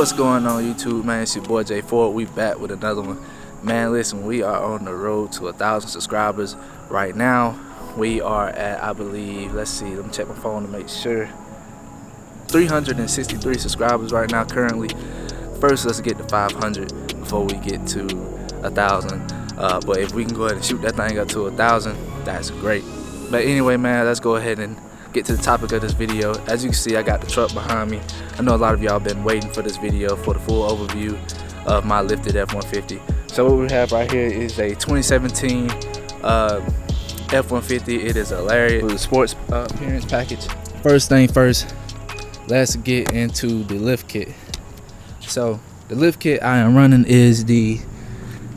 What's going on YouTube, man? It's your boy J Ford. We back with another one. Man, listen, we are on the road to 1,000 subscribers right now. We are at, I believe, let's see, let me check my phone to make sure, 363 subscribers right now currently. First, let's get to 500 before we get to 1,000. But if we can go ahead and shoot that thing up to 1,000, that's great. But anyway, man, let's go ahead and get to the topic of this video. As you can see, I got the truck behind me. I know a lot of y'all been waiting for this video for the full overview of my Lifted F150. So what we have right here is a 2017 F150. It is a Lariat with a sports appearance package. First thing first, let's get into the lift kit. So the lift kit I am running is the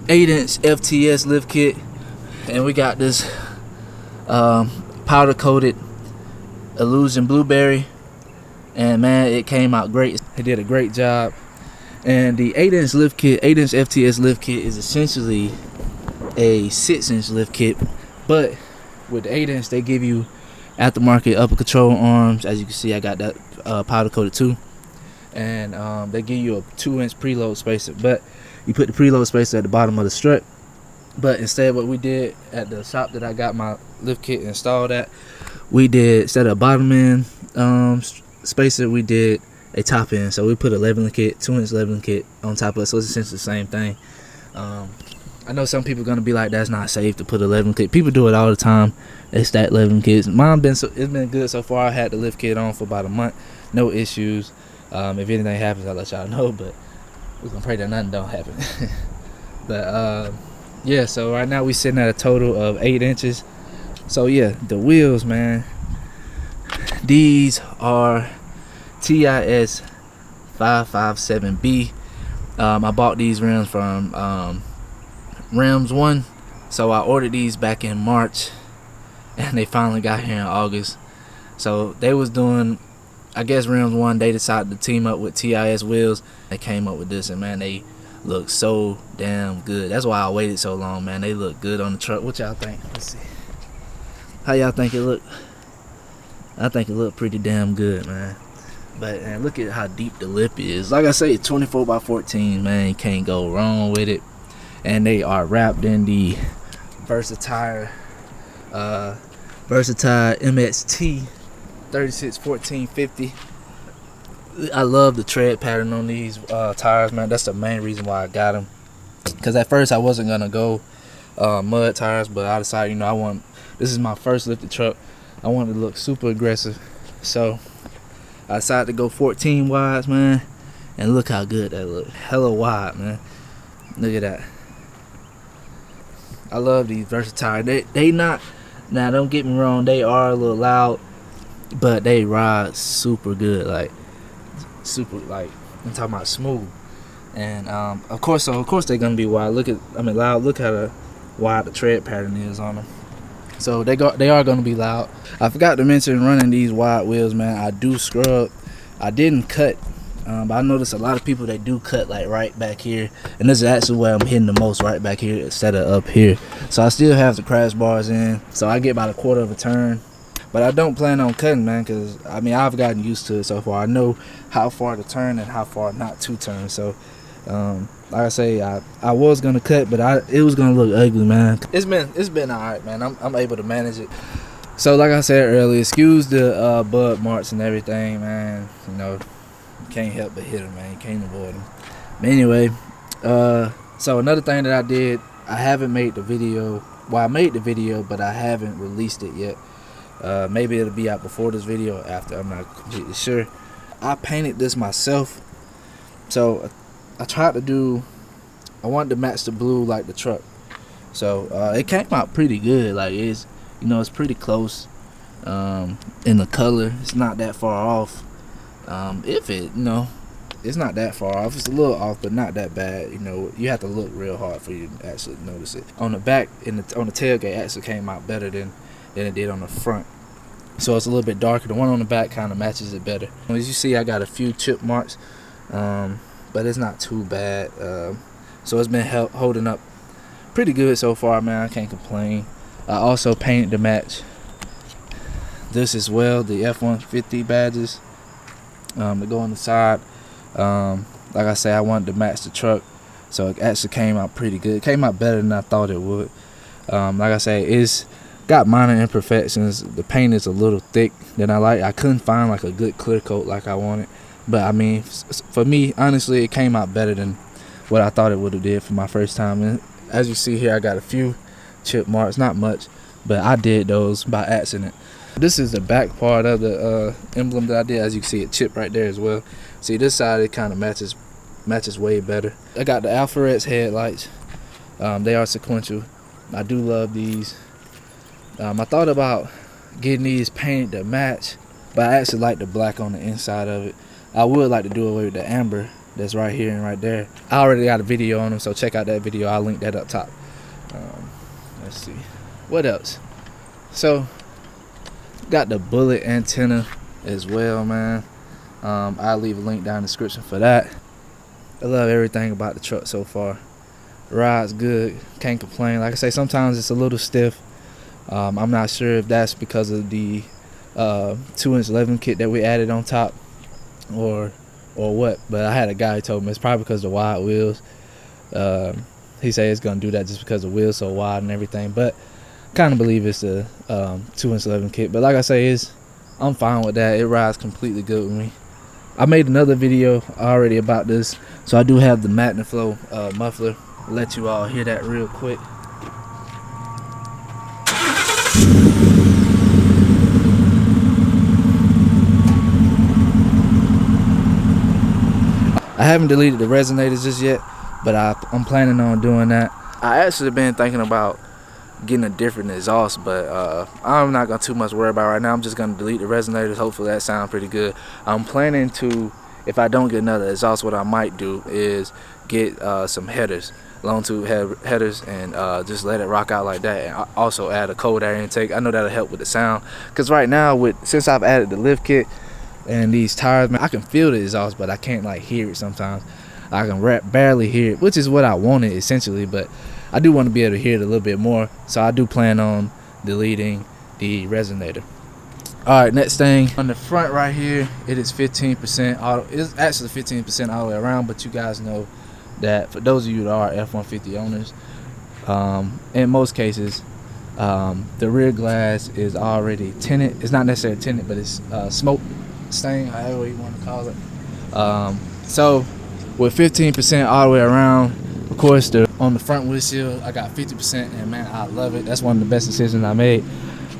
8-inch FTS lift kit, and we got this powder coated Illusion Blueberry, and man, it came out great. It did a great job. And the 8-inch lift kit, 8-inch FTS lift kit, is essentially a 6-inch lift kit, but with the 8-inch they give you aftermarket upper control arms. As you can see, I got that powder coated too, and they give you a 2-inch preload spacer, but you put the preload spacer at the bottom of the strut. But instead, what we did at the shop that I got my lift kit installed at, we did, instead of bottom end spacer, we did a top end. So we put a leveling kit, 2-inch leveling kit on top of it. So it's essentially the same thing. I know some people are gonna be like, that's not safe to put a leveling kit. People do it all the time. They stack leveling kits. It's been good so far. I had the lift kit on for about a month, no issues. If anything happens, I'll let y'all know, but we're gonna pray that nothing don't happen. But yeah, so right now we sitting at a total of 8 inches. So yeah, the wheels, man, these are TIS 557B. I bought these rims from Rims 1. So I ordered these back in March, and they finally got here in August. So they was doing, I guess Rims 1, they decided to team up with TIS wheels. They came up with this, and man, they look so damn good. That's why I waited so long, man. They look good on the truck. What y'all think? Let's see. How y'all think it look? I think it look pretty damn good, man. But and look at how deep the lip is. Like I say, 24x14, man. You can't go wrong with it. And they are wrapped in the Versatyre MXT 36x14.50. I love the tread pattern on these tires, man. That's the main reason why I got them. Because at first I wasn't gonna go mud tires, but I decided, you know, this is my first lifted truck. I wanted to look super aggressive, so I decided to go 14 wides, man. And look how good that look. Hella wide, man. Look at that. I love these Versatyre. They not, now don't get me wrong, they are a little loud, but they ride super good, like super, like I'm talking about smooth. And of course they're gonna be wide. Loud. Look how wide the tread pattern is on them. So they are gonna be loud. I forgot to mention, running these wide wheels, man, I do scrub. I didn't cut, but I noticed a lot of people, they do cut like right back here, and this is actually where I'm hitting the most, right back here instead of up here. So I still have the crash bars in, so I get about a quarter of a turn. But I don't plan on cutting, man, because I mean, I've gotten used to it so far. I know how far to turn and how far not to turn. So like I say, I was gonna cut, but it was gonna look ugly, man. It's been all right, man. I'm able to manage it. So like I said earlier, excuse the bud marks and everything, man. You know, you can't help but hit them, man. You can't avoid them. But anyway, so another thing that I did, I haven't made the video. Well, I made the video, but I haven't released it yet. Maybe it'll be out before this video or after, I'm not completely sure. I painted this myself. So I wanted to match the blue like the truck. So it came out pretty good. Like, it's, you know, it's pretty close in the color. It's not that far off. It's not that far off. It's a little off, but not that bad. You know, you have to look real hard for you to actually notice it. On the back, on the tailgate, actually came out better than it did on the front. So it's a little bit darker. The one on the back kind of matches it better. As you see, I got a few chip marks, but it's not too bad. So it's been holding up pretty good so far, man. I can't complain. I also painted to match this as well, the F150 badges that go on the side. Like I say, I wanted to match the truck, so it actually came out pretty good. It came out better than I thought it would. Like I say, it's got minor imperfections. The paint is a little thick than I like. I couldn't find like a good clear coat like I wanted, but I mean, for me, honestly, it came out better than what I thought it would have did for my first time. And as you see here, I got a few chip marks, not much, but I did those by accident. This is the back part of the emblem that I did. As you can see, it chipped right there as well. See, this side, it kind of matches way better. I got the Alpharets headlights. They are sequential. I do love these. I thought about getting these painted to match, but I actually like the black on the inside of it. I would like to do away with the amber that's right here and right there. I already got a video on them, so check out that video. I'll link that up top. Let's see what else. So got the bullet antenna as well, man. I'll leave a link down in the description for that. I love everything about the truck so far. Ride's good, can't complain. Like I say, sometimes it's a little stiff. I'm not sure if that's because of the 2-inch 11 kit that we added on top or what, but I had a guy who told me it's probably because of the wide wheels. He said it's gonna do that just because the wheels so wide and everything, but kind of believe it's a 2-inch 11 kit. But like I say, I'm fine with that. It rides completely good with me. I made another video already about this, so I do have the MagnaFlow muffler. I'll let you all hear that real quick. I haven't deleted the resonators just yet, but I'm planning on doing that. I actually been thinking about getting a different exhaust, but I'm not gonna too much worry about it right now. I'm just gonna delete the resonators. Hopefully that sounds pretty good. I'm planning to, if I don't get another exhaust, what I might do is get some headers, long tube headers, and just let it rock out like that, and also add a cold air intake. I know that'll help with the sound, because right now, since I've added the lift kit and these tires, man, I can feel the exhaust, but I can't like hear it sometimes. I can barely hear it, which is what I wanted essentially, but I do want to be able to hear it a little bit more, so I do plan on deleting the resonator. Alright, next thing, on the front right here, it is 15% auto. It's actually 15% all the way around, but you guys know that for those of you that are F-150 owners, in most cases, the rear glass is already tinted. It's not necessarily tinted, but it's smoke stain, however you want to call it. So with 15% all the way around, of course, on the front windshield, I got 50%, and man, I love it. That's one of the best decisions I made.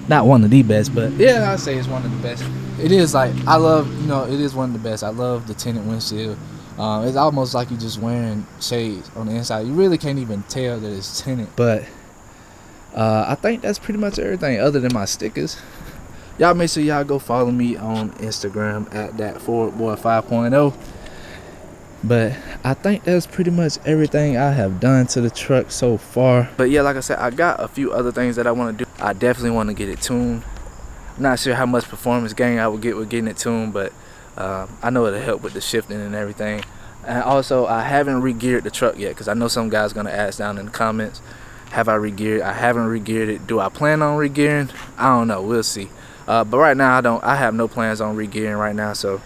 Not one of the best, but yeah, I'd say it's one of the best. It is like, I love, it is one of the best. I love the tinted windshield. It's almost like you're just wearing shades on the inside. You really can't even tell that it's tinted. But I think that's pretty much everything other than my stickers. Y'all make sure y'all go follow me on Instagram at that Ford Boy 5.0. But I think that's pretty much everything I have done to the truck so far. But yeah, like I said, I got a few other things that I want to do. I definitely want to get it tuned. I'm not sure how much performance gain I will get with getting it tuned, but I know it'll help with the shifting and everything. And also, I haven't re-geared the truck yet, because I know some guys going to ask down in the comments, have I re-geared? I haven't re-geared it. Do I plan on re-gearing? I don't know. We'll see. But right now, I have no plans on re-gearing right now. So,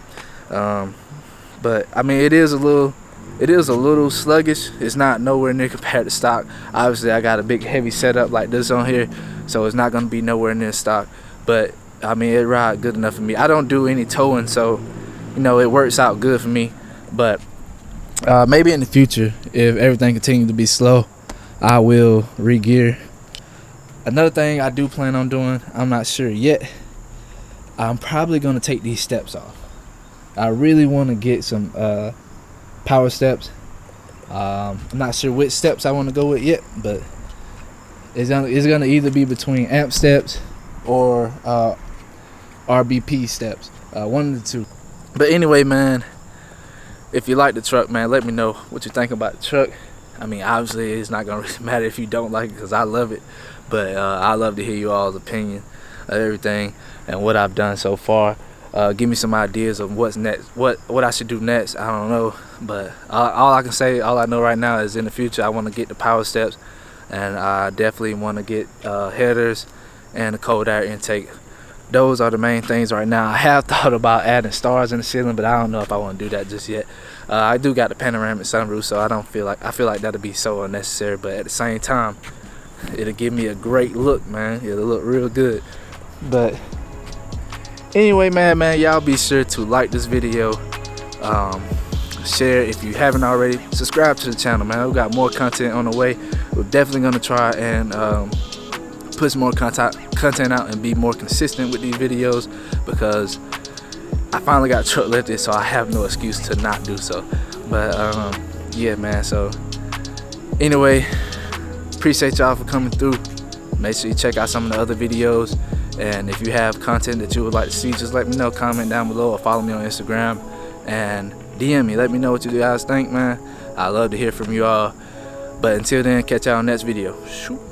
but I mean, it is a little sluggish. It's not nowhere near compared to stock. Obviously, I got a big heavy setup like this on here, so it's not going to be nowhere near stock. But I mean, it rides good enough for me. I don't do any towing, so it works out good for me. But maybe in the future, if everything continues to be slow, I will re-gear. Another thing I do plan on doing, I'm not sure yet, I'm probably going to take these steps off. I really want to get some power steps. I'm not sure which steps I want to go with yet, but it's gonna either be between amp steps or RBP steps, one of the two. But anyway, man, if you like the truck, man, let me know what you think about the truck. I mean, obviously it's not gonna really matter if you don't like it, because I love it, but I love to hear you all's opinion of everything and what I've done so far. Give me some ideas of what's next, what I should do next. I don't know, but all I can say, all I know right now is in the future I want to get the power steps, and I definitely want to get headers and a cold air intake those are the main things right now. I have thought about adding stars in the ceiling, but I don't know if I want to do that just yet. I do got the panoramic sunroof, so I feel like that'll be so unnecessary, but at the same time, it'll give me a great look, man. It'll look real good. But anyway, man, y'all be sure to like this video, share if you haven't already, subscribe to the channel, man. We got more content on the way. We're definitely gonna try and put some more content out and be more consistent with these videos, because I finally got truck lifted, so I have no excuse to not do so. But yeah, man, so anyway, appreciate y'all for coming through. Make sure you check out some of the other videos, and if you have content that you would like to see, just let me know. Comment down below or follow me on Instagram and DM me. Let me know what you guys think, man. I love to hear from you all. But until then, catch y'all on the next video. Shoot.